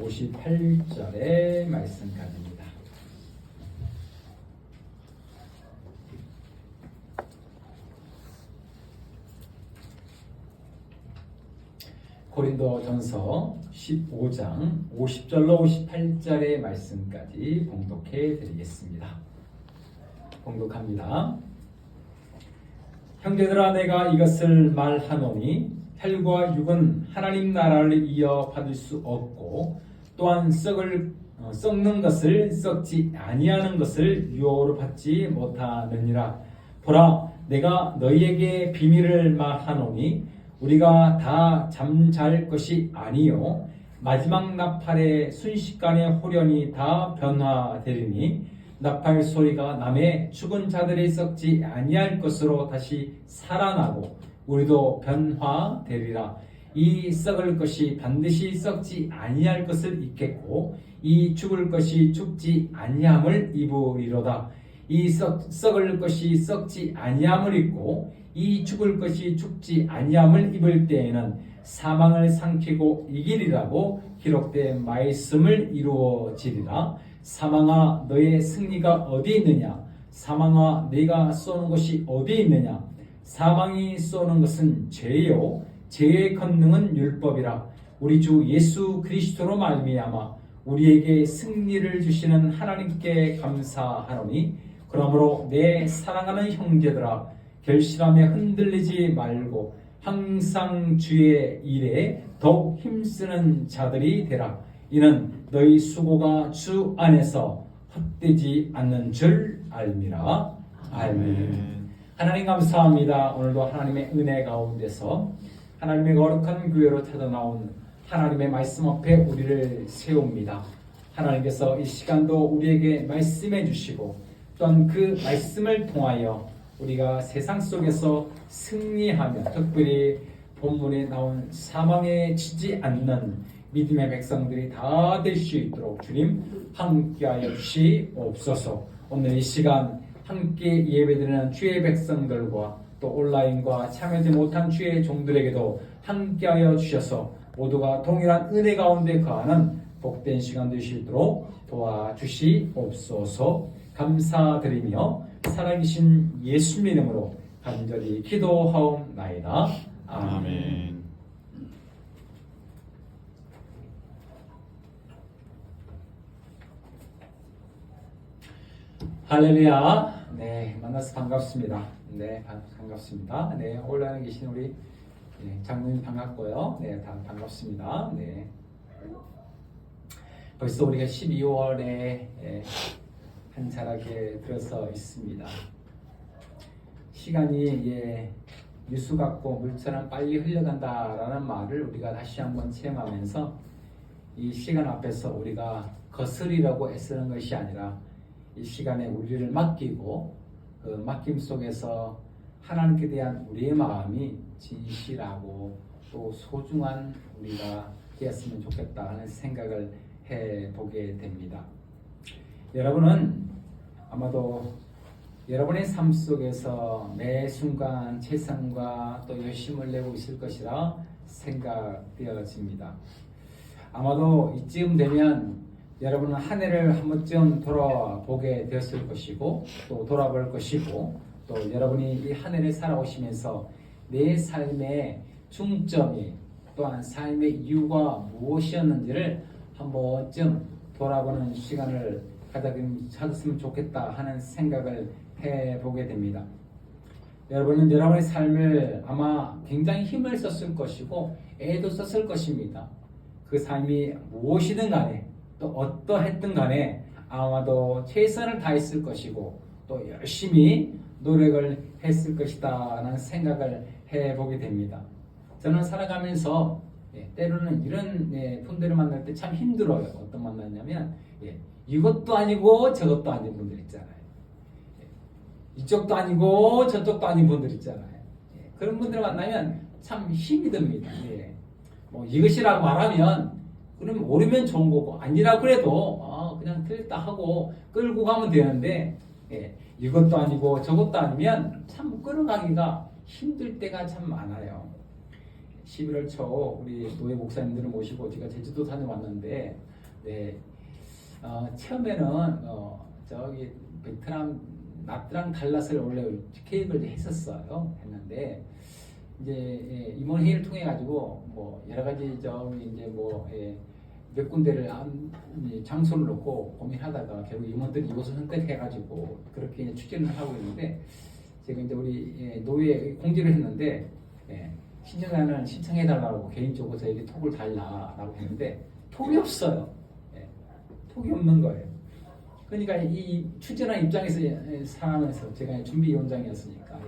58절의 말씀까지입니다. 고린도전서 15장 50절로 58절의 말씀까지 봉독해 드리겠습니다. 봉독합니다. 형제들아, 내가 이것을 말하노니 혈과 육은 하나님 나라를 이어 받을 수 없고, 또한 썩는 것을 썩지 아니하는 것을 유혹으로 받지 못하느니라. 보라, 내가 너희에게 비밀을 말하노니 우리가 다 잠잘 것이 아니요 마지막 나팔의 순식간에 호련히 다 변화되리니, 나팔 소리가 나매 죽은 자들이 썩지 아니할 것으로 다시 살아나고 우리도 변화되리라. 이 썩을 것이 반드시 썩지 아니할 것을 입겠고, 이 죽을 것이 죽지 아니함을 입으리로다. 이 썩을 것이 썩지 아니함을 입고 이 죽을 것이 죽지 아니함을 입을 때에는 사망을 삼키고 이기리라고 기록된 말씀을 이루어지리라. 사망아, 너의 승리가 어디 있느냐? 사망아, 네가 쏘는 것이 어디 있느냐? 사망이 쏘는 것은 죄요, 죄의 권능은 율법이라. 우리 주 예수 그리스도로 말미암아 우리에게 승리를 주시는 하나님께 감사하노니, 그러므로 내 사랑하는 형제들아, 결실함에 흔들리지 말고 항상 주의 일에 더욱 힘쓰는 자들이 되라. 이는 너희 수고가 주 안에서 헛되지 않는 줄 알미라. 아멘. 하나님 감사합니다. 오늘도 하나님의 은혜 가운데서 하나님의 거룩한 교회로 찾아 나온 하나님의 말씀 앞에 우리를 세웁니다. 하나님께서 이 시간도 우리에게 말씀해 주시고, 또한 그 말씀을 통하여 우리가 세상 속에서 승리하며, 특별히 본문에 나온 사망에 지지 않는 믿음의 백성들이 다 될 수 있도록 주님 함께하여 주시옵소서. 오늘 이 시간 함께 예배드리는 주의 백성들과 또 온라인과 참여하지 못한 주의 종들에게도 함께하여 주셔서 모두가 동일한 은혜 가운데 거하는 복된 시간 되시도록 도와주시옵소서. 감사드리며 살아계신 예수님 이름으로 간절히 기도하옵나이다. 아멘. 할렐루야. 네, 만나서 반갑습니다. 네, 반갑습니다. 네, 온라인에 계신 우리 장로님 반갑고요. 네, 다 반갑습니다. 네. 벌써 우리가 12월에 한 자락에 들어서 있습니다. 시간이 유수 같고 물처럼 빨리 흘러간다라는 말을 우리가 다시 한번 체험하면서, 이 시간 앞에서 우리가 거스리려고 애쓰는 것이 아니라 이 시간에 우리를 맡기고 그 맡김 속에서 하나님께 대한 우리의 마음이 진실하고 또 소중한 우리가 되었으면 좋겠다 하는 생각을 해보게 됩니다. 여러분은 아마도 여러분의 삶 속에서 매 순간 최선과 또 열심을 내고 있을 것이라 생각되어집니다. 아마도 이쯤 되면 여러분은 한 해를 한 번쯤 돌아보게 되었을 것이고, 또 돌아볼 것이고, 또 여러분이 이 한 해를 살아오시면서 내 삶의 중점이, 또한 삶의 이유가 무엇이었는지를 한 번쯤 돌아보는 시간을 가졌으면 좋겠다 하는 생각을 해보게 됩니다. 여러분은 여러분의 삶을 아마 굉장히 힘을 썼을 것이고 애도 썼을 것입니다. 그 삶이 무엇이든 간에 또 어떠했든 간에 아마도 최선을 다했을 것이고 또 열심히 노력을 했을 것이다 라는 생각을 해보게 됩니다. 저는 살아가면서 때로는 이런 분들을 만날 때 참 힘들어요. 어떤 만나냐면 이것도 아니고 저것도 아닌 분들 있잖아요. 이쪽도 아니고 저쪽도 아닌 분들 있잖아요. 그런 분들을 만나면 참 힘이 듭니다. 뭐 이것이라고 말하면 그럼 옳으면 좋은 거고, 아니라 그래도 그냥 틀렸다 하고 끌고 가면 되는데, 이것도 아니고 저것도 아니면 참 끌어가기가 힘들 때가 참 많아요. 11월 초 우리 노예 목사님들을 모시고 제가 제주도 다녀왔는데 네. 처음에는 저기 베트남 나트랑 달랏을 원래 계획을 했었어요. 했는데 이제 임원 회의를 통해 가지고 뭐 여러 가지 저기 이제 뭐 몇 군데를 장소를 놓고 고민하다가 결국 임원들이 이곳을 선택해 가지고 그렇게 이제 추진을 하고 있는데 제가 이제 우리 노회에 공지를 했는데 신청자는 신청해 달라고 개인적으로 저에게 톡을 달라라고 했는데 톡이 없어요. 톡이 없는 거예요. 그러니까 이 추진한 입장에서 상황에서 제가 준비위원장이었으니까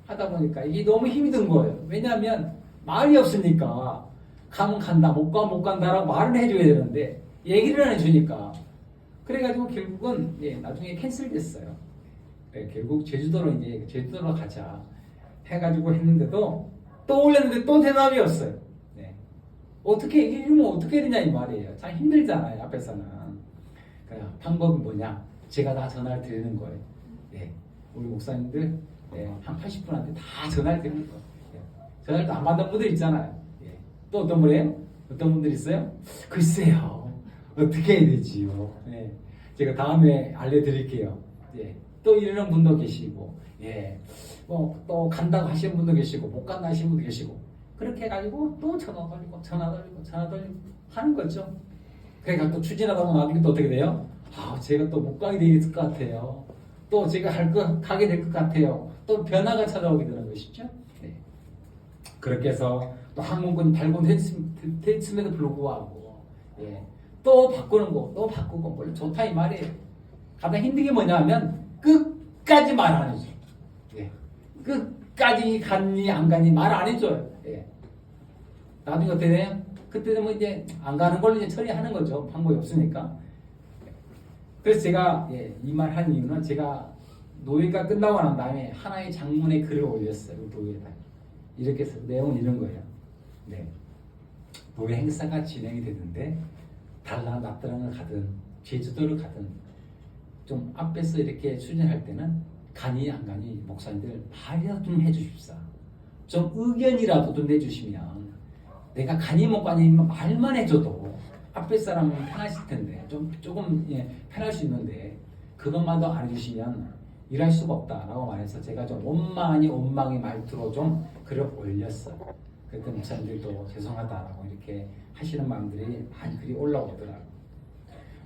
하다 보니까 이게 너무 힘이 든 거예요. 왜냐하면 말이 없으니까 가면 간다, 못 가면 못 간다라고 말을 해줘야 되는데 얘기를 안 해주니까 그래가지고 결국은 나중에 캔슬됐어요. 결국 제주도로 이제 제주도로 가자 해가지고 했는데도 또 올렸는데 또 대답이 없어요. 어떻게 이러면 어떻게 해야 되냐 이 말이에요. 참 힘들잖아요 앞에서는. 방법이 뭐냐? 제가 다 전화를 드리는 거예요. 우리 목사님들 한 80분한테 다 전화를 드리는 거예요. 전화를 또 안 받는 분들 있잖아요. 또 어떤 분이에요? 어떤 분들 있어요? 글쎄요. 어떻게 해야 되지요? 제가 다음에 알려드릴게요. 또 이러는 분도 계시고, 또 간다고 하시는 분도 계시고, 못 간다 하시는 분도 계시고, 그렇게 해가지고 또 전화 돌리고 하는 거죠. 그러니까 또 추진하다 보면 나중에 또 어떻게 돼요? 제가 또 못 가게 될 것 같아요. 또 제가 가게 될 것 같아요. 또 변화가 찾아오게 되는 것이죠. 그렇게 해서 또 항공권이 발권됐음에도 불구하고 또 바꾸는 거, 또 바꾸고 원래 좋다 이 말이에요. 가장 힘든 게 뭐냐면 끝까지 말 안 해줘. 끝까지 갔니 안 갔니 말 안 해줘요. 나중에 어떻게 돼요? 그때 되면 이제 안 가는 걸로 이제 처리하는 거죠. 방법이 없으니까. 그래서 제가 이 말 한 이유는 제가 노예가 끝나고 난 다음에 하나의 장문의 글을 올렸어요. 노예에다. 이렇게 해서 내용은 이런 거예요. 노예 행사가 진행이 되는데 나트랑을 가든 제주도를 가든 좀 앞에서 이렇게 추진할 때는 가니 안 가니 목사님들 말이라도 좀 해주십사. 좀 의견이라도 좀 내주시면 내가 가니 못 가니 말만 해줘도 앞에 사람은 편하실 텐데 조금 편할 수 있는데 그것만도 안 해주시면 일할 수가 없다라고 말해서 제가 좀 원망의 말투로 좀 글을 올렸어요. 그때 목사님들도 죄송하다라고 이렇게 하시는 마음들이 많이 글이 올라오더라고요.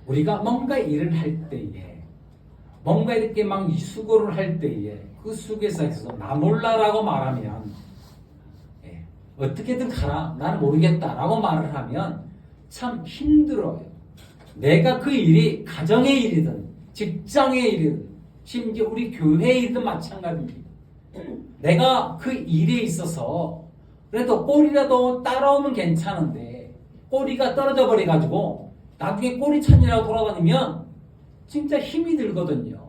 우리가 뭔가 일을 할 때에 뭔가 이렇게 막 수고를 할 때에 그 속에서 나 몰라라고 말하면 어떻게든 가라 나는 모르겠다라고 말을 하면 참 힘들어요. 내가 그 일이 가정의 일이든 직장의 일이든 심지어 우리 교회의 일이든 마찬가지입니다. 내가 그 일에 있어서 그래도 꼬리라도 따라오면 괜찮은데 꼬리가 떨어져 버려가지고 나중에 꼬리 찾느라고 돌아다니면 진짜 힘이 들거든요.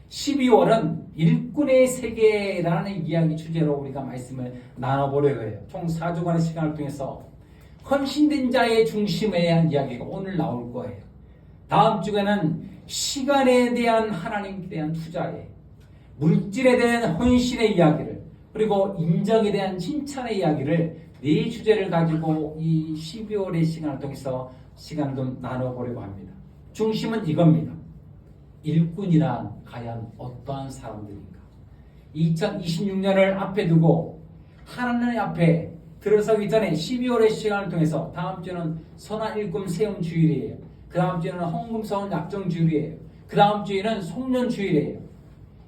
12월은 일꾼의 세계라는 이야기 주제로 우리가 말씀을 나눠보려고 해요. 총 4주간의 시간을 통해서 헌신된 자의 중심에 대한 이야기가 오늘 나올 거예요. 다음 주에는 시간에 대한 하나님께 대한 투자에 물질에 대한 헌신의 이야기를 그리고 인정에 대한 칭찬의 이야기를 네 주제를 가지고 이 12월의 시간을 통해서 시간을 좀 나눠보려고 합니다. 중심은 이겁니다. 일꾼이란 과연 어떠한 사람들인가? 2026년을 앞에 두고 하나님 앞에 들어서기 전에 12월의 시간을 통해서 다음 주는 선한 일꾼 세움 주일이에요. 그 다음 주에는 헌금서원 약정 주일이에요. 그 다음 주에는 송년 주일이에요.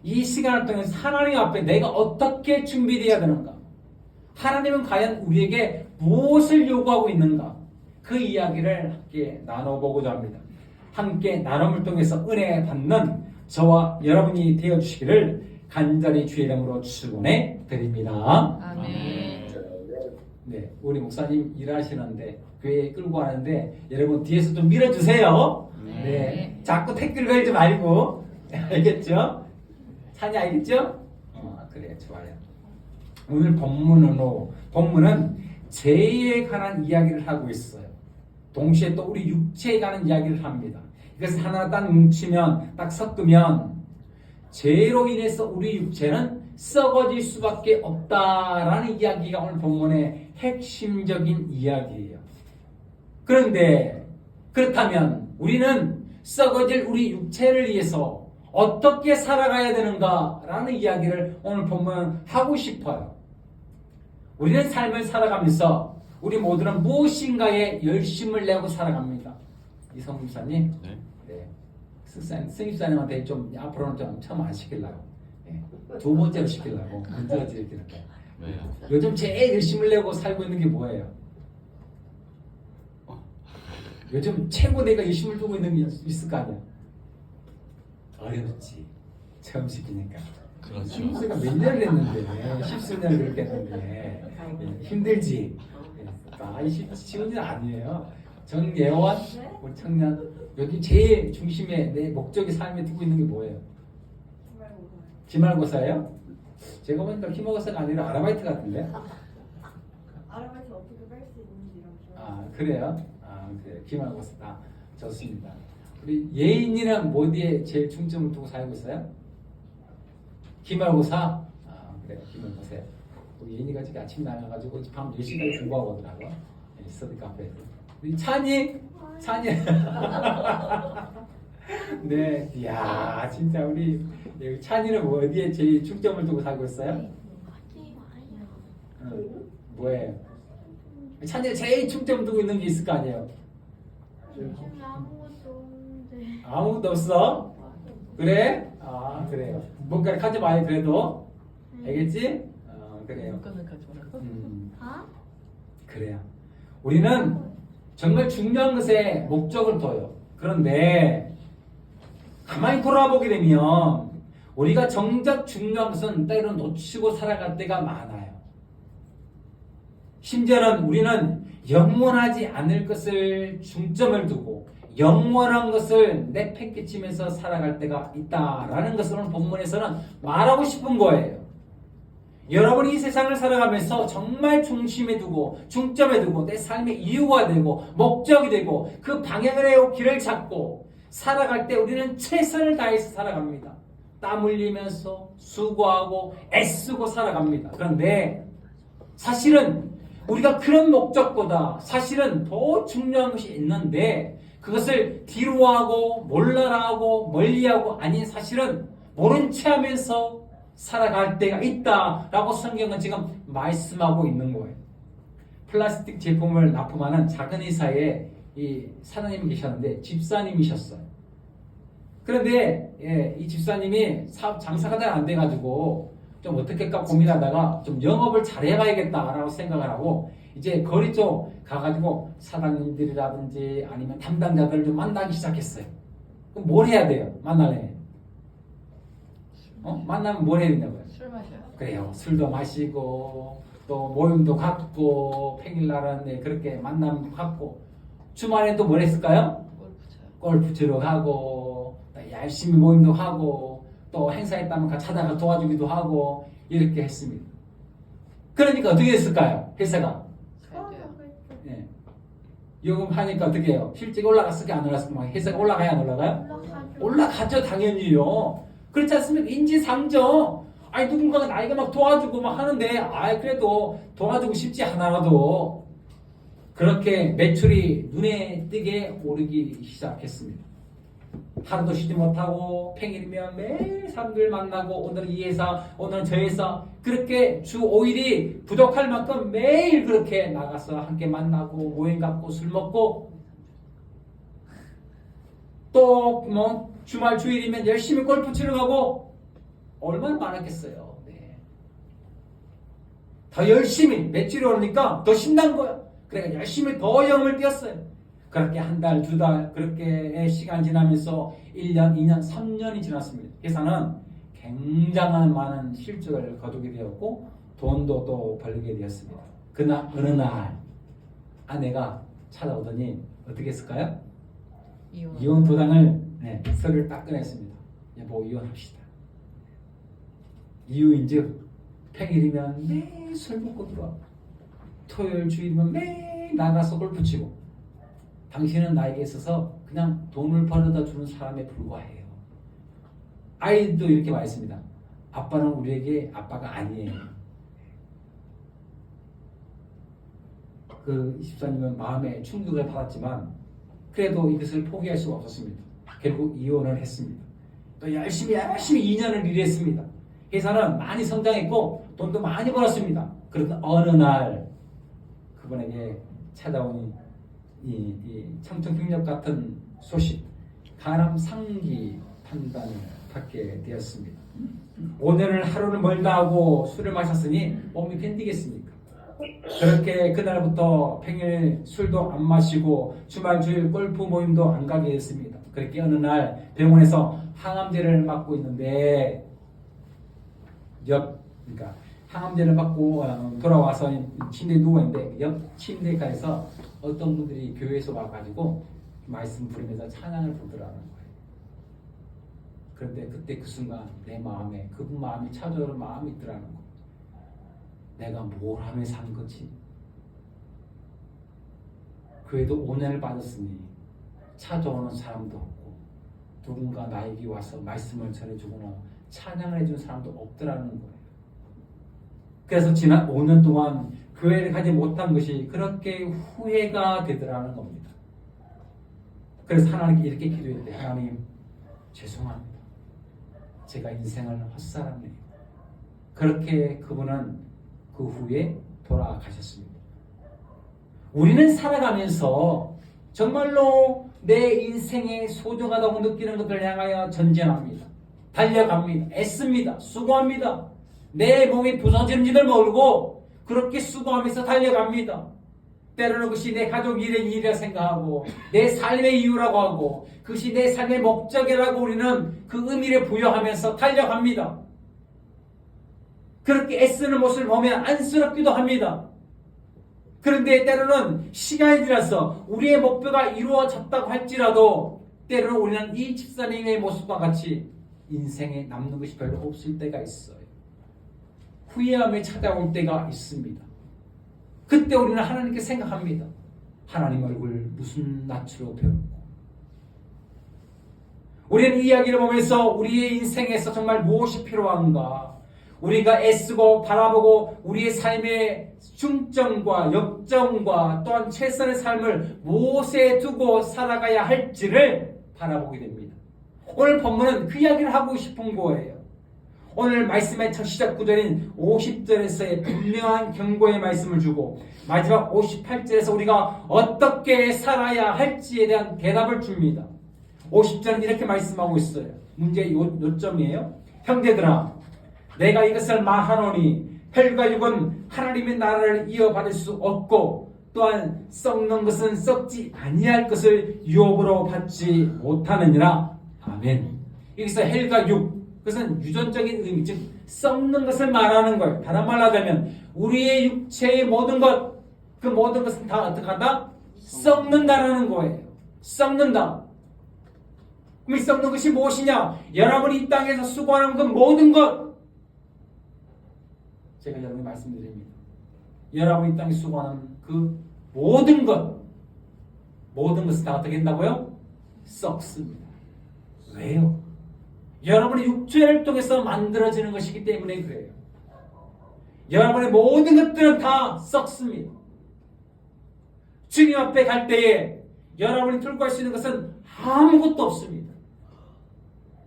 이 시간을 통해서 하나님 앞에 내가 어떻게 준비되어야 되는가? 하나님은 과연 우리에게 무엇을 요구하고 있는가? 그 이야기를 함께 나눠보고자 합니다. 함께 나눔을 통해서 은혜 받는 저와 여러분이 되어주시기를 간절히 주의 이름으로 축원해 드립니다. 아멘. 네, 우리 목사님 일하시는데 교회에 끌고 가는데 여러분 뒤에서 좀 밀어주세요. 네, 자꾸 태클 걸지 말고 알겠죠? 찬이 알겠죠? 그래 좋아요. 오늘 본문은 죄에 관한 이야기를 하고 있어요. 동시에 또 우리 육체에 관한 이야기를 합니다. 이것을 하나 딱 뭉치면 딱 섞으면 죄로 인해서 우리 육체는 썩어질 수밖에 없다라는 이야기가 오늘 본문의 핵심적인 이야기예요. 그런데 그렇다면 우리는 썩어질 우리 육체를 위해서 어떻게 살아가야 되는가라는 이야기를 오늘 본문 하고 싶어요. 우리는 삶을 살아가면서 우리 모두는 무엇인가에 열심을 내고 살아갑니다. 이성 목사님, 네. 네. 승입사님한테 좀 앞으로는 좀 처음 안 시키려고, 네. 두 번째로 시키려고 먼저 이렇게. 왜요? 요즘 제일 열심을 내고 살고 있는 게 뭐예요? 요즘 최고 내가 열심을 두고 있는 게 있을 거 아니야? 어렵지. 처음 시키니까. 그렇죠. 우리가 몇 년을 했는데, 십수년을 그렇게 했는데, 힘들지. 쉬운 일 아니에요. 정예원, 우리 청년, 여기 제일 중심에 내 목적이 삶에 두고 있는 게 뭐예요? 기말고사예요? 제가 보니까 기말고사가 아니라 아르바이트 같은데? 아르바이트 어떻게 뺄 수 있는지 이런 거. 아, 그래요? 아, 그래. 기말고사. 좋습니다. 우리 예인이랑 뭐디에 제일 중점을 두고 살고 있어요? 기말고사? 아, 그래. 기말고사. 우리 예인이가 지금 아침에 나가가지고 밤 10시까지 공부하고 오더라고. 스터디 카페에서. 우리 찬이? 네. 이야, 진짜 우리 찬이는 뭐 어디에 제일 중점을 두고 살고 있어요? 뭐예요? 찬이가 제일 중점 두고 있는 게 있을 거 아니에요? 아무것도 없는데. 아무것도 없어? 그래? 아, 그래요. 뭔가를 가져 봐요, 그래도. 알겠지? 그래요. 아? 그래요. 우리는 정말 중요한 것에 목적을 둬요. 그런데 가만히 돌아보게 되면 우리가 정작 중요한 것은 때로 놓치고 살아갈 때가 많아요. 심지어는 우리는 영원하지 않을 것을 중점을 두고 영원한 것을 내팽개치면서 살아갈 때가 있다라는 것을 오늘 본문에서는 말하고 싶은 거예요. 여러분이 이 세상을 살아가면서 정말 중심에 두고 중점에 두고 내 삶의 이유가 되고 목적이 되고 그 방향을 내고 길을 잡고 살아갈 때 우리는 최선을 다해서 살아갑니다. 땀 흘리면서 수고하고 애쓰고 살아갑니다. 그런데 사실은 우리가 그런 목적보다 사실은 더 중요한 것이 있는데 그것을 뒤로하고 몰라라하고 멀리하고 아닌 사실은 모른 채 하면서 살아갈 때가 있다라고 성경은 지금 말씀하고 있는 거예요. 플라스틱 제품을 납품하는 작은 회사에 이 사장님이 계셨는데 집사님이셨어요. 그런데 이 집사님이 사업 장사가 잘 안 돼가지고 좀 어떻게 할까 고민하다가 좀 영업을 잘해봐야겠다라고 생각을 하고 이제 거리 쪽 가가지고 사장님들이라든지 아니면 담당자들을 좀 만나기 시작했어요. 그럼 뭘 해야 돼요? 만나려면? 만나면 뭘 해야 되냐고요? 술 마셔요. 그래요. 술도 마시고 또 모임도 갖고 평일날은 그렇게 만남도 갖고 주말에 또 뭘 했을까요? 골프 치러 가고 열심히 모임도 하고 또 행사 있다면 같이 하다가 도와주기도 하고 이렇게 했습니다. 그러니까 어떻게 됐을까요? 회사가 예. 요금하니까 어떻게 해요? 실적이 올라갔을까 안 올라갔을까? 회사가 올라가야 안 올라가요? 올라가죠 당연히요. 그렇지 않습니까? 인지상정. 아니 누군가가 나이가 막 도와주고 막 하는데 그래도 도와주고 싶지 하나라도 그렇게 매출이 눈에 띄게 오르기 시작했습니다. 하루도 쉬지 못하고 평일이면 매일 사람들 만나고 오늘은 이 회사 오늘은 저 회사 그렇게 주 5일이 부족할 만큼 매일 그렇게 나가서 함께 만나고 모임 갖고 술 먹고 또 뭐 주말 주일이면 열심히 골프 치러 가고 얼마나 많았겠어요. 네. 더 열심히 매출이 오르니까 더 신난 거야. 그러니까 열심히 더 영을 띄었어요. 그렇게 한 달, 두 달 그렇게 시간 지나면서 1년, 2년, 3년이 지났습니다. 회사는 굉장한 많은 실적을 거두게 되었고 돈도 또 벌게 되었습니다. 그날 어느 날 아내가 찾아오더니 어떻게 했을까요? 이혼 도장을 서류를 딱 꺼냈습니다. 여보 이혼합시다. 이유인즉 평일이면 매일 술 먹고 들어와. 토요일 주일이면 매일 나가서 골프 치고 당신은 나에게 있어서 그냥 돈을 벌어다 주는 사람에 불과해요. 아이도 이렇게 말했습니다. 아빠는 우리에게 아빠가 아니에요. 그 집사님은 마음에 충격을 받았지만 그래도 이것을 포기할 수가 없었습니다. 결국 이혼을 했습니다. 또 열심히 2년을 일했습니다. 회사는 많이 성장했고 돈도 많이 벌었습니다. 그러다 어느 날 그분에게 찾아온 이 청청병력 같은 소식, 간암 상기 판단을 받게 되었습니다. 오늘은 하루를 멀다 하고 술을 마셨으니 몸이 견디겠습니까? 그렇게 그날부터 평일 술도 안 마시고 주말 주일 골프 모임도 안 가게 됐습니다. 그렇게 어느 날 병원에서 항암제를 맞고 있는데 그러니까 항암제를 맞고 돌아와서 침대에 누워있는데 옆 침대가에서 어떤 분들이 교회에서 와가지고 말씀 부르면서 찬양을 부르더라는 거예요. 그런데 그때 그 순간 내 마음에 그분 마음이 찾아오는 마음이 있더라는 거예요. 내가 뭘 하며 산 거지? 그래도 오해를 받았으니 찾아오는 사람도 없고 누군가 나에게 와서 말씀을 전해주거나 찬양을 해준 사람도 없더라는 거예요. 그래서 지난 5년 동안 교회를 가지 못한 것이 그렇게 후회가 되더라는 겁니다. 그래서 하나님께 이렇게 기도했대. 하나님 죄송합니다. 제가 인생을 헛살았네요. 그렇게 그분은 그 후에 돌아가셨습니다. 우리는 살아가면서 정말로 내 인생에 소중하다고 느끼는 것들을 향하여 전진합니다. 달려갑니다. 애씁니다. 수고합니다. 내 몸이 부서지는지를 모르고 그렇게 수고하면서 달려갑니다. 때로는 그것이 내 가족 일의 일이라 생각하고 내 삶의 이유라고 하고 그것이 내 삶의 목적이라고 우리는 그 의미를 부여하면서 달려갑니다. 그렇게 애쓰는 모습을 보면 안쓰럽기도 합니다. 그런데 때로는 시간이 지나서 우리의 목표가 이루어졌다고 할지라도 때로는 우리는 이 집사님의 모습과 같이 인생에 남는 것이 별로 없을 때가 있어요. 후회함에 찾아올 때가 있습니다. 그때 우리는 하나님께 생각합니다. 하나님 얼굴 무슨 낯으로 배웠고 우리는 이 이야기를 보면서 우리의 인생에서 정말 무엇이 필요한가, 우리가 애쓰고 바라보고 우리의 삶의 중점과 역점과 또한 최선의 삶을 무엇에 두고 살아가야 할지를 바라보게 됩니다. 오늘 본문은 그 이야기를 하고 싶은 거예요. 오늘 말씀의 첫 시작 구절인 50절에서의 분명한 경고의 말씀을 주고 마지막 58절에서 우리가 어떻게 살아야 할지에 대한 대답을 줍니다. 50절은 이렇게 말씀하고 있어요. 문제의 요점이에요. 형제들아, 내가 이것을 말하노니 혈과 육은 하나님의 나라를 이어받을 수 없고 또한 썩는 것은 썩지 아니할 것을 유업으로 받지 못하느니라. 아멘. 여기서 혈과 육, 그것은 유전적인 의미, 즉 썩는 것을 말하는 거예요. 다른 말로 하자면 우리의 육체의 모든 것, 그 모든 것은 다 어떻게 한다? 썩는다라는 거예요. 썩는다. 그럼 이 썩는 것이 무엇이냐? 여러분이 이 땅에서 수고하는 그 모든 것, 제가 여러분께 말씀드립니다. 여러분이 이 땅에 수고하는 그 모든 것, 모든 것은 다 어떻게 된다고요? 썩습니다. 왜요? 여러분의 육체를 통해서 만들어지는 것이기 때문에 그래요. 여러분의 모든 것들은 다 썩습니다. 주님 앞에 갈 때에 여러분이 들고 갈 수 있는 것은 아무것도 없습니다.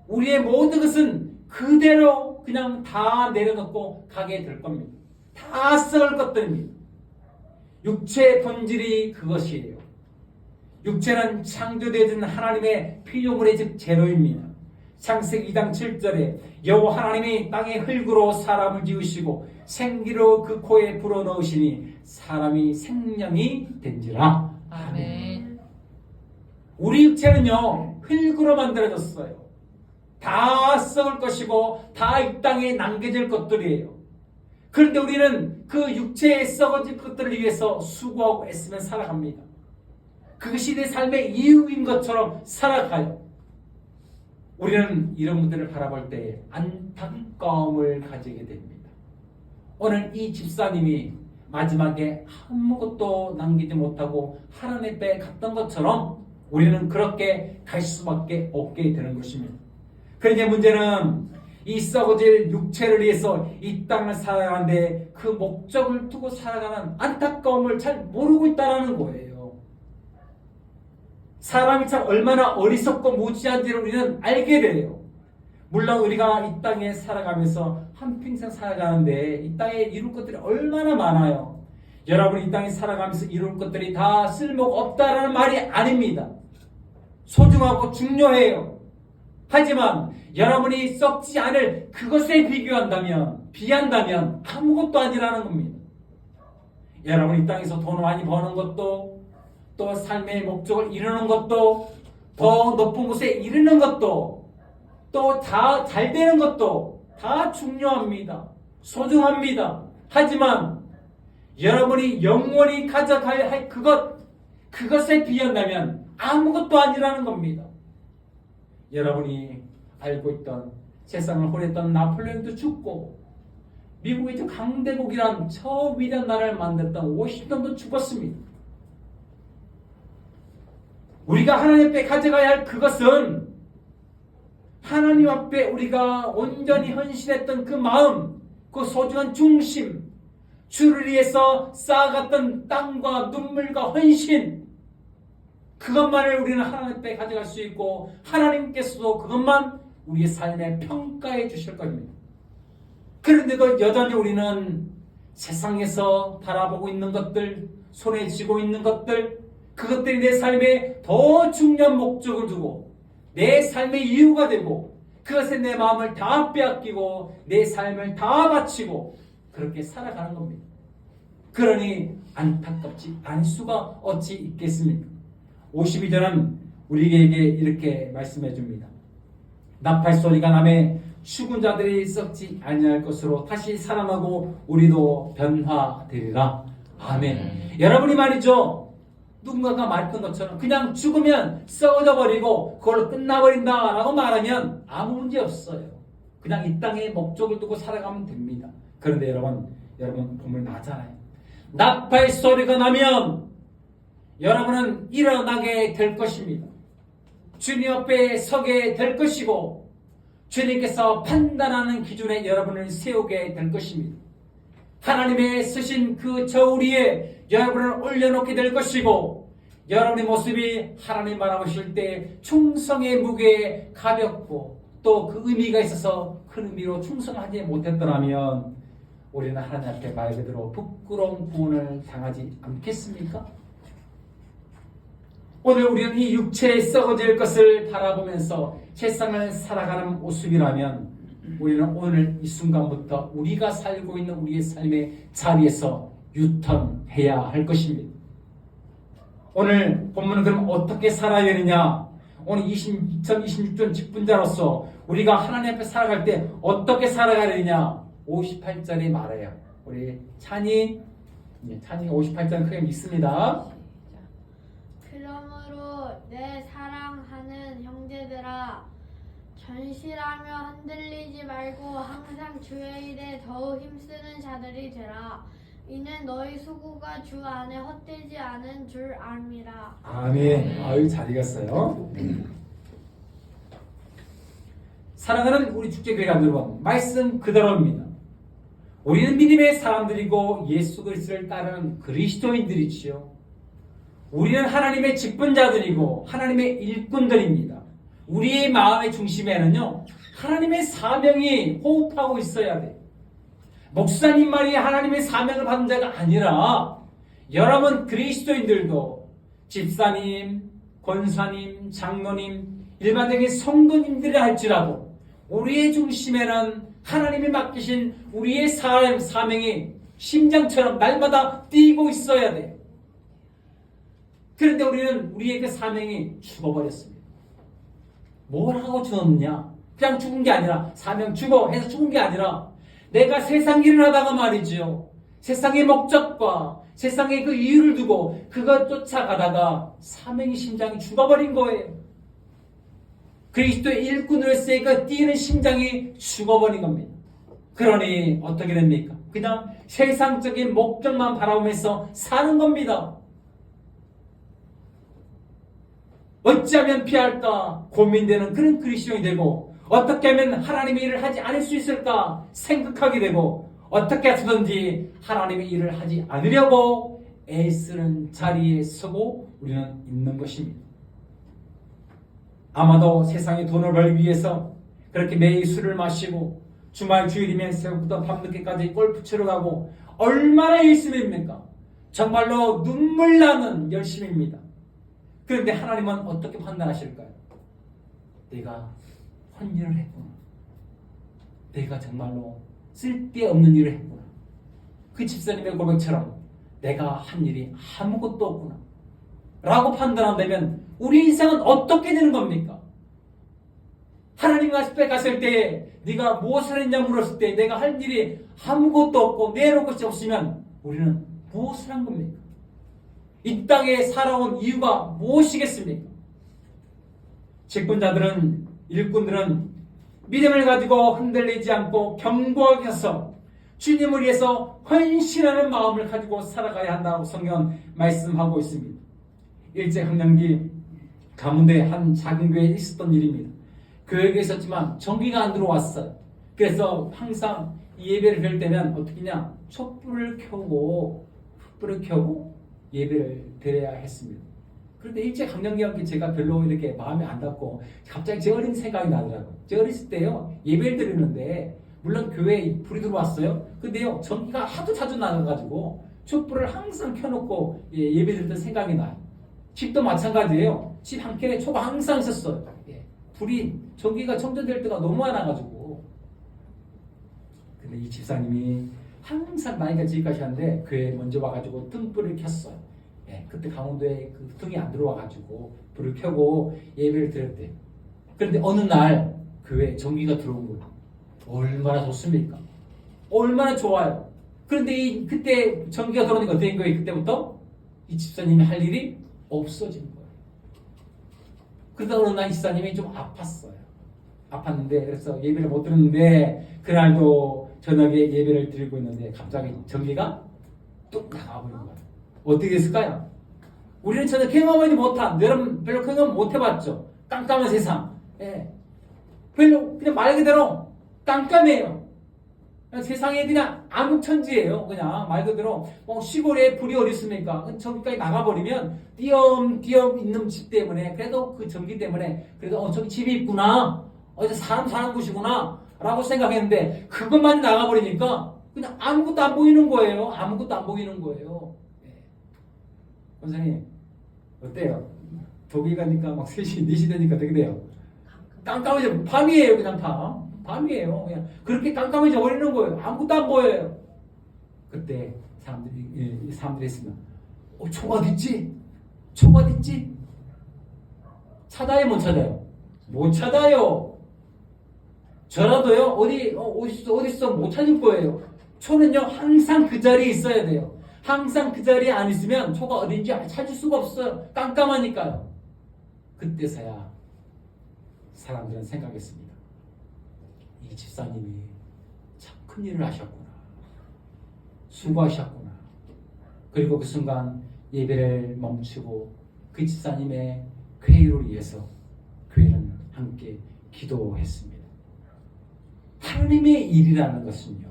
우리의 모든 것은 그대로 그냥 다 내려놓고 가게 될 겁니다. 다 썩을 것들입니다. 육체의 본질이 그것이에요. 육체는 창조되어진 하나님의 피조물의 즉 재료입니다. 창세기 2장 7절에 여호와 하나님이 땅의 흙으로 사람을 지으시고 생기로 그 코에 불어넣으시니 사람이 생명이 된지라. 아멘. 우리 육체는요 흙으로 만들어졌어요. 다 썩을 것이고 다 이 땅에 남겨질 것들이에요. 그런데 우리는 그 육체에 썩어질 것들을 위해서 수고하고 애쓰며 살아갑니다. 그것이 내 삶의 이유인 것처럼 살아가요. 우리는 이런 분들을 바라볼 때 안타까움을 가지게 됩니다. 오늘 이 집사님이 마지막에 아무것도 남기지 못하고 하나님 배 갔던 것처럼 우리는 그렇게 갈 수밖에 없게 되는 것입니다. 그런데 문제는 이 썩어질 육체를 위해서 이 땅을 살아가는데 그 목적을 두고 살아가는 안타까움을 잘 모르고 있다는 거예요. 사람이 참 얼마나 어리석고 무지한지를 우리는 알게 돼요. 물론 우리가 이 땅에 살아가면서 한평생 살아가는데 이 땅에 이룰 것들이 얼마나 많아요. 여러분 이 땅에 살아가면서 이룰 것들이 다 쓸모가 없다라는 말이 아닙니다. 소중하고 중요해요. 하지만 여러분이 썩지 않을 그것에 비한다면 아무것도 아니라는 겁니다. 여러분 이 땅에서 돈 많이 버는 것도, 또 삶의 목적을 이루는 것도, 더 높은 곳에 이르는 것도, 또 다 잘 되는 것도 다 중요합니다. 소중합니다. 하지만 여러분이 영원히 가져가야 할 그것에 비한다면 아무것도 아니라는 겁니다. 여러분이 알고 있던 세상을 호랬던 나폴레옹도 죽고, 미국의 저 강대국이란 저 위대한 나라를 만들었던 워싱턴도 죽었습니다. 우리가 하나님 앞에 가져가야 할 그것은 하나님 앞에 우리가 온전히 헌신했던 그 마음, 그 소중한 중심, 주를 위해서 쌓아갔던 땀과 눈물과 헌신, 그것만을 우리는 하나님 앞에 가져갈 수 있고 하나님께서도 그것만 우리의 삶에 평가해 주실 겁니다. 그런데도 여전히 우리는 세상에서 바라보고 있는 것들, 손에 쥐고 있는 것들, 그것들이 내 삶에 더 중요한 목적을 두고 내 삶의 이유가 되고 그것에 내 마음을 다 빼앗기고 내 삶을 다 바치고 그렇게 살아가는 겁니다. 그러니 안타깝지 않을 수가 어찌 있겠습니까? 52절은 우리에게 이렇게 말씀해 줍니다. 나팔 소리가 나매 죽은 자들이 썩지 아니할 것으로 다시 살아나고 우리도 변화되리라. 아멘. 여러분이 말이죠, 누군가가 말했던 것처럼 그냥 죽으면 썩어져 버리고 그걸로 끝나버린다라고 말하면 아무 문제 없어요. 그냥 이 땅에 목적을 두고 살아가면 됩니다. 그런데 여러분 보면 나잖아요. 나팔 소리가 나면 여러분은 일어나게 될 것입니다. 주님 앞에 서게 될 것이고 주님께서 판단하는 기준에 여러분을 세우게 될 것입니다. 하나님의 쓰신 그 저울 위에 여러분을 올려놓게 될 것이고 여러분의 모습이 하나님 바라보실 때 충성의 무게에 가볍고 또 그 의미가 있어서 큰 의미로 충성하지 못했더라면 우리는 하나님 앞에 말 그대로 부끄러운 구원을 당하지 않겠습니까? 오늘 우리는 이 육체에 썩어질 것을 바라보면서 세상을 살아가는 모습이라면 우리는 오늘 이 순간부터 우리가 살고 있는 우리의 삶의 자리에서 유턴해야 할 것입니다. 오늘 본문은 그럼 어떻게 살아야 되느냐? 오늘 2026년 직분자로서 우리가 하나님 앞에 살아갈 때 어떻게 살아가야 되느냐? 58절이 말해요. 우리 찬이가 58절 크게 읽습니다. 그러므로 내 사랑하는 형제들아, 전실하며 흔들리지 말고 항상 주의 일에 더욱 힘쓰는 자들이 되라. 이는 너희 수고가 주 안에 헛되지 않은 줄 압니다. 아멘. 아유, 잘 읽었어요. 사랑하는 우리 축제교회 여러분, 말씀 그대로입니다. 우리는 믿음의 사람들이고 예수 그리스도를 따르는 그리스도인들이지요. 우리는 하나님의 직분자들이고 하나님의 일꾼들입니다. 우리의 마음의 중심에는요, 하나님의 사명이 호흡하고 있어야 돼요. 목사님만이 하나님의 사명을 받은 자가 아니라 여러분 그리스도인들도 집사님, 권사님, 장로님, 일반적인 성도님들이 할지라도 우리의 중심에는 하나님이 맡기신 우리의 사명이 심장처럼 날마다 뛰고 있어야 돼요. 그런데 우리는 우리의 그 사명이 죽어버렸습니다. 뭘 하고 죽었느냐? 그냥 죽은 게 아니라 사명 죽어 해서 죽은 게 아니라 내가 세상 일을 하다가 말이죠. 세상의 목적과 세상의 그 이유를 두고 그것 쫓아가다가 사명의 심장이 죽어버린 거예요. 그리스도의 일꾼으로서의 그 뛰는 심장이 죽어버린 겁니다. 그러니 어떻게 됩니까? 그냥 세상적인 목적만 바라보면서 사는 겁니다. 어찌하면 피할까 고민되는 그런 그리스도인이 되고 어떻게 하면 하나님의 일을 하지 않을 수 있을까 생각하게 되고 어떻게 해서든지 하나님의 일을 하지 않으려고 애쓰는 자리에 서고 우리는 있는 것입니다. 아마도 세상에 돈을 벌기 위해서 그렇게 매일 술을 마시고 주말 주일이면 새벽부터 밤늦게까지 골프 치러 가고 얼마나 열심입니까? 정말로 눈물 나는 열심입니다. 그런데 하나님은 어떻게 판단하실까요? 내가 헌일을 했구나. 내가 정말로 쓸데없는 일을 했구나. 그 집사님의 고백처럼 내가 한 일이 아무것도 없구나 라고 판단한다면 우리 인생은 어떻게 되는 겁니까? 하나님 앞에 갔을 때 네가 무엇을 했냐 물었을 때 내가 할 일이 아무것도 없고 내놓을 것이 없으면 우리는 무엇을 한 겁니까? 이 땅에 살아온 이유가 무엇이겠습니까? 직분자들은, 일꾼들은 믿음을 가지고 흔들리지 않고 견고하게 서서 주님을 위해서 헌신하는 마음을 가지고 살아가야 한다고 성경은 말씀하고 있습니다. 일제강점기 가운데 한 작은 교회에 있었던 일입니다. 교회에 있었지만 전기가 안 들어왔어요. 그래서 항상 예배를 드릴 때는 어떻게 하냐, 촛불을 켜고 예배를 드려야 했습니다. 그런데 일제강점기 제가 별로 이렇게 마음에 안 닿고 갑자기 제 어린 생각이 나더라고요. 제 어렸을 때요, 예배를 드리는데 물론 교회에 불이 들어왔어요. 근데요, 전기가 하도 자주 나가가지고 촛불을 항상 켜놓고 예배 드렸던 생각이 나요. 집도 마찬가지예요. 집 한켠에 초가 항상 있었어요. 불이, 전기가充電될 때가 너무 많아가지고. 근데 이 집사님이 항상 나이가 지금까지 하는데 교회에 먼저 와가지고 등불을 켰어요. 그때 강원도에 그 등이 안 들어와가지고 불을 켜고 예배를 드렸대요. 그런데 어느 날 교회에 전기가 들어온 거예요. 얼마나 좋습니까? 얼마나 좋아요. 그런데 그때 전기가 들어오니까 어떻게 된 거예요? 그때부터 이 집사님이 할 일이 없어진 거예요. 그러다 어느 날 이 집사님이 좀 아팠어요. 아팠는데 그래서 예배를 못 드렸는데 그날도 저녁에 예배를 드리고 있는데 갑자기 전기가 뚝 나가버린 거예요. 어떻게 됐을까요? 우리는 전혀 경험하지 못한, 여러분 별로 경험 못 해봤죠? 깜깜한 세상. 별로 그냥 말 그대로 깜깜해요. 세상에 그냥 암흑천지예요. 그냥 말 그대로 시골에 불이 어디 있습니까? 전기까지 나가버리면 띄엄띄엄 있는 집 때문에, 그래도 그 전기 때문에 그래도 저기 집이 있구나, 어디 사람 사는 곳이구나 라고 생각했는데 그것만 나가버리니까 그냥 아무것도 안 보이는 거예요. 아무것도 안 보이는 거예요. 선생님 어때요? 독일 가니까 막 3시 4시 되니까 어떻게 돼요? 깜깜해져. 밤이에요. 그냥 밤이에요. 그냥 그렇게 깜깜해져 버리는 거예요. 아무것도 안 보여요. 그때 사람들이 했으면 총 어딨지? 총 어딨지? 찾아요? 못 찾아요? 못 찾아요. 저라도요, 어딨어 못 찾을 거예요. 초는요 항상 그 자리에 있어야 돼요. 항상 그 자리에 안 있으면 초가 어딘지 찾을 수가 없어요. 깜깜하니까요. 그때서야 사람들은 생각했습니다. 이 집사님이 참 큰일을 하셨구나. 수고하셨구나. 그리고 그 순간 예배를 멈추고 그 집사님의 쾌유를 위해서 교회는 함께 기도했습니다. 하나님의 일이라는 것은요,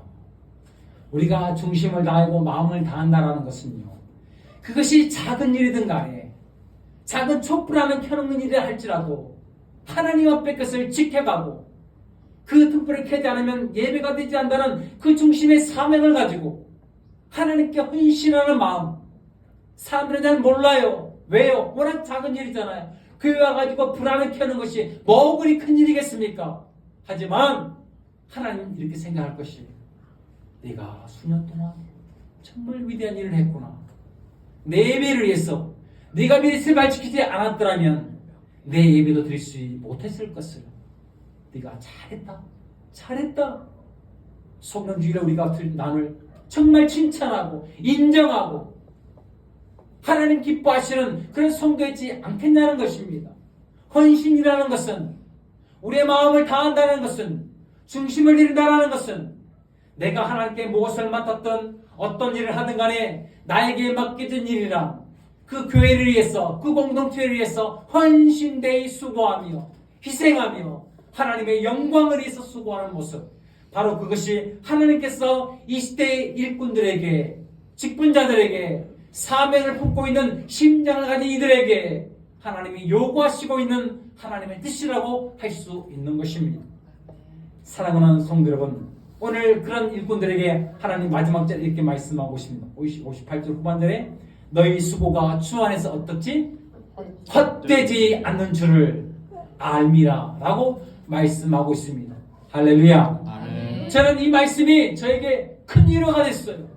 우리가 중심을 다하고 마음을 다한다라는 것은요, 그것이 작은 일이든 간에 작은 촛불 하나 켜놓는 일이라 할지라도 하나님 앞에 것을 지켜가고 그 등불을 켜지 않으면 예배가 되지 않는다는 그 중심의 사명을 가지고 하나님께 헌신하는 마음. 사람들은 잘 몰라요. 왜요? 워낙 작은 일이잖아요. 교회 와가지고 불 하나 켜는 것이 뭐 그리 큰 일이겠습니까? 하지만 하나님은 이렇게 생각할 것이에요. 내가 수년 동안 정말 위대한 일을 했구나. 내 예배를 위해서 네가 미리 제발 지키지 않았더라면 내 예배도 드릴 수 못했을 것을 네가 잘했다. 성령주의로 우리가 나를 정말 칭찬하고 인정하고 하나님 기뻐하시는 그런 성도이지 않겠냐는 것입니다. 헌신이라는 것은, 우리의 마음을 다한다는 것은, 중심을 잃는다는 것은, 내가 하나님께 무엇을 맡았던 어떤 일을 하든 간에 나에게 맡겨진 일이라 그 교회를 위해서, 그 공동체를 위해서 헌신되이 수고하며 희생하며 하나님의 영광을 위해서 수고하는 모습, 바로 그것이 하나님께서 이 시대의 일꾼들에게, 직분자들에게, 사명을 품고 있는 심장을 가진 이들에게 하나님이 요구하시고 있는 하나님의 뜻이라고 할 수 있는 것입니다. 사랑하는 성도 여러분, 오늘 그런 일꾼들에게 하나님 마지막 절 이렇게 말씀하고 있습니다. 58절 후반절에 너희 수고가 주 안에서 어떻지? 헛되지 않는 줄을 알미라 라고 말씀하고 있습니다. 할렐루야. 아멘. 저는 이 말씀이 저에게 큰 위로가 됐어요.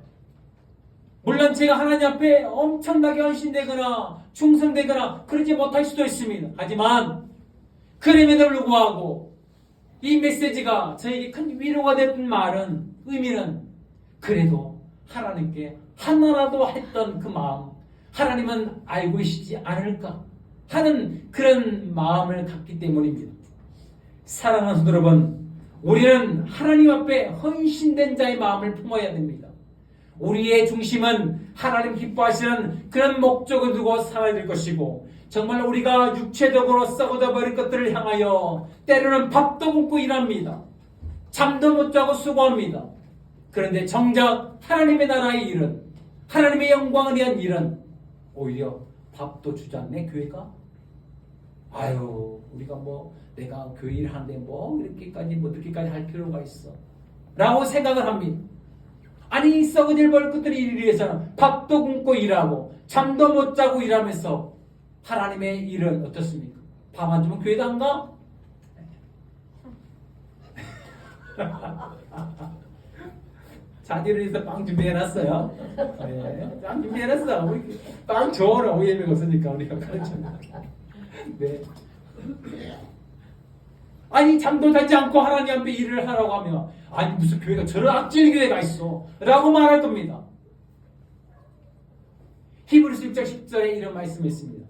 물론 제가 하나님 앞에 엄청나게 헌신되거나 충성되거나 그러지 못할 수도 있습니다. 하지만 그럼에도 불구하고 이 메시지가 저에게 큰 위로가 됐던 말은, 의미는 그래도 하나님께 하나라도 했던 그 마음, 하나님은 알고 계시지 않을까 하는 그런 마음을 갖기 때문입니다. 사랑하는 성도 여러분, 우리는 하나님 앞에 헌신된 자의 마음을 품어야 됩니다. 우리의 중심은 하나님 기뻐하시는 그런 목적을 두고 살아야 될 것이고, 정말 우리가 육체적으로 썩어져 버릴 것들을 향하여 때로는 밥도 굶고 일합니다. 잠도 못 자고 수고합니다. 그런데 정작 하나님의 나라의 일은, 하나님의 영광을 위한 일은 오히려 밥도 주지 않네, 교회가? 아유, 우리가 내가 교회 일 하는데 이렇게까지 늦게까지 할 필요가 있어 라고 생각을 합니다. 아니, 썩어질 버릴 것들을 일을 위해서는 밥도 굶고 일하고 잠도 못 자고 일하면서 하나님의 일은 어떻습니까? 밥 안 주면 교회도 안 가? 자디를 해서 빵 준비해놨어요. 네, 빵 준비해놨어. 우리 빵 좋아하는 오해가 없으니까 우리가 가르쳐. 네. 아니, 잠도 자지 않고 하나님 앞에 일을 하라고 하면, 아니 무슨 교회가 저런 악질 교회가 있어 라고 말할 겁니다. 히브리서 1장 10절에 이런 말씀이 있습니다.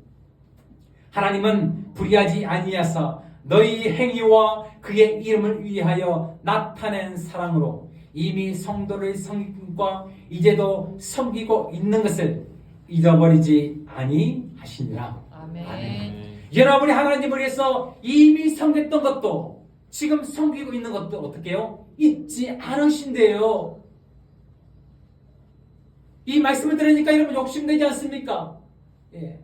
하나님은 불의하지 아니하사 너희 행위와 그의 이름을 위하여 나타낸 사랑으로 이미 성도를 섬김과 이제도 섬기고 있는 것을 잊어버리지 아니하시니라. 아멘. 여러분이 하나님을 위해서 이미 섬겼던 것도, 지금 섬기고 있는 것도 어떻게 해요? 잊지 않으신대요. 이 말씀을 들으니까 여러분 욕심되지 않습니까? 예.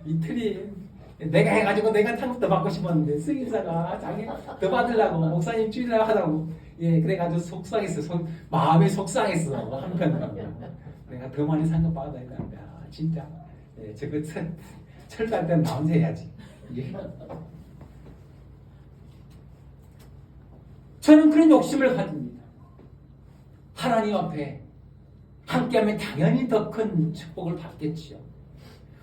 이틀이 내가 해가지고 내가 상급 더 받고 싶었는데 승인사가 자기 더 받으려고 목사님 주일날 하라고, 예, 그래가지고 속상했어. 마음이 속상했어. 한편으로 내가 더 많이 상급 받아야 되는데, 진짜, 예, 저거 철수할 때는 나 혼자 해야지. 예. 저는 그런 욕심을 가집니다. 하나님 앞에 함께하면 당연히 더 큰 축복을 받겠지요.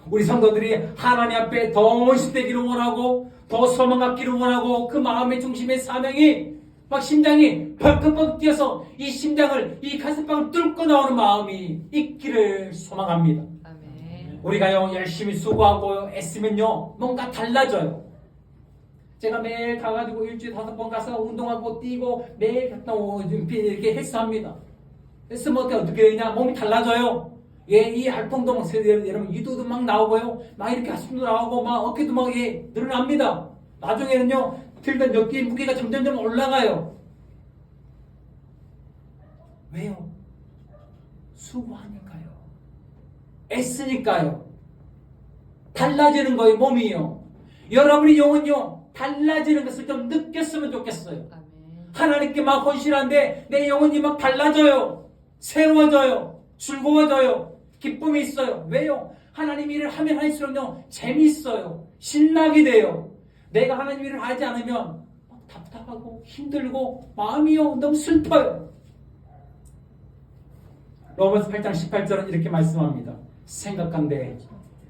우리 성도들이 하나님 앞에 더 헌신되기를 원하고, 더 소망 갖기를 원하고, 그 마음의 중심의 사명이 막 심장이 벌컥벌컥 뛰어서 이 심장을, 이 가슴방을 뚫고 나오는 마음이 있기를 소망합니다. 아멘. 우리가요, 열심히 수고하고 애쓰면요, 뭔가 달라져요. 제가 매일 가가지고 일주일에 5번 가서 운동하고 뛰고 매일 갔다 이렇게 헬스합니다. 헬스면 어떻게 되냐? 몸이 달라져요. 예, 이 알통도 여러분 이도도 막 나오고요, 막 이렇게 가슴도 나오고 막 어깨도 막 늘어납니다. 나중에는요, 들던 어깨 무게가 점점점 올라가요. 왜요? 수고하니까요. 애쓰니까요. 달라지는 거예요, 몸이요. 여러분의 영은요, 달라지는 것을 좀 느꼈으면 좋겠어요. 아멘. 하나님께 막 헌신하는데 내 영혼이 막 달라져요. 새로워져요. 즐거워져요. 기쁨이 있어요. 왜요? 하나님 일을 하면 할수록요, 재미있어요. 신나게 돼요. 내가 하나님 일을 하지 않으면 막 답답하고 힘들고 마음이요, 너무 슬퍼요. 로마서 8장 18절은 이렇게 말씀합니다. 생각한데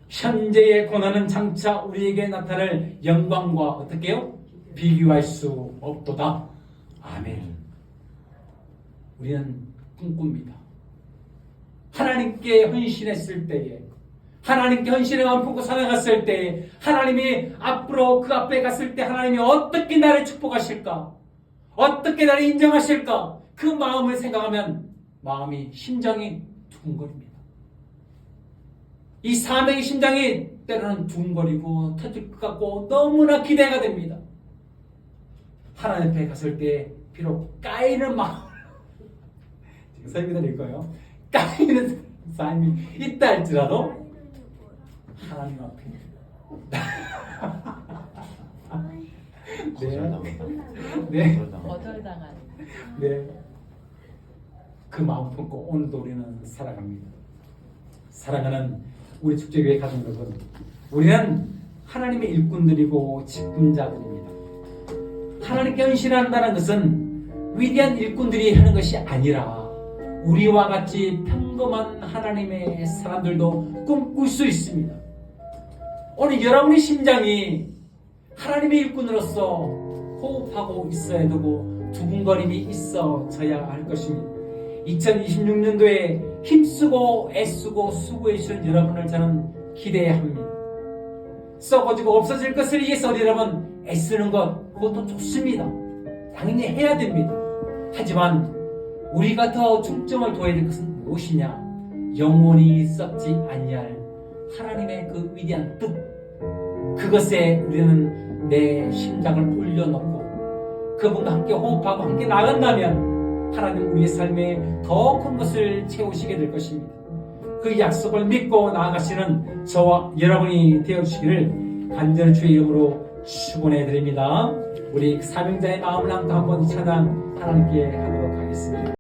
현재의 고난은 장차 우리에게 나타날 영광과 어떻게 해요? 비교할 수 없도다. 아멘. 우리는 꿈꿉니다. 하나님께 헌신했을 때에, 하나님께 헌신의 마음 품고 살아갔을 때에, 하나님이 앞으로 그 앞에 갔을 때 하나님이 어떻게 나를 축복하실까? 어떻게 나를 인정하실까? 그 마음을 생각하면 마음이, 심장이 두근거립니다. 이 사명의 심장이 때로는 두근거리고 터질 것 같고 너무나 기대가 됩니다. 하나님 앞에 갔을 때 비록 까이는 마음, 지금 설명을 드릴 거예요. 까이는 삶이 있다 할지라도 하나님 앞에 네. 거절당한. 네. 그 마음 품고 오늘도 우리는 살아갑니다. 사랑하는 우리 축제교회 가족 여러분, 우리는 하나님의 일꾼들이고 직분자들입니다. 하나님께 헌신한다는 것은 위대한 일꾼들이 하는 것이 아니라 우리와 같이 평범한 하나님의 사람들도 꿈꿀 수 있습니다. 오늘 여러분의 심장이 하나님의 일꾼으로서 호흡하고 있어야 되고 두근거림이 있어져야 할 것입니다. 2026년도에 힘쓰고 애쓰고 수고해 주신 여러분을 저는 기대합니다. 썩어지고 없어질 것을 위해서 여러분 애쓰는 것, 그것도 좋습니다. 당연히 해야 됩니다. 하지만 우리가 더 중점을 둬야 될 것은 무엇이냐? 영원히 썩지 아니할 하나님의 그 위대한 뜻, 그것에 우리는 내 심장을 올려놓고 그분과 함께 호흡하고 함께 나간다면 하나님 우리의 삶에 더 큰 것을 채우시게 될 것입니다. 그 약속을 믿고 나아가시는 저와 여러분이 되어주시기를 간절히 주의 이름으로 축원해 드립니다. 우리 사명자의 마음을 한번 찬양 하나님께 하도록 하겠습니다.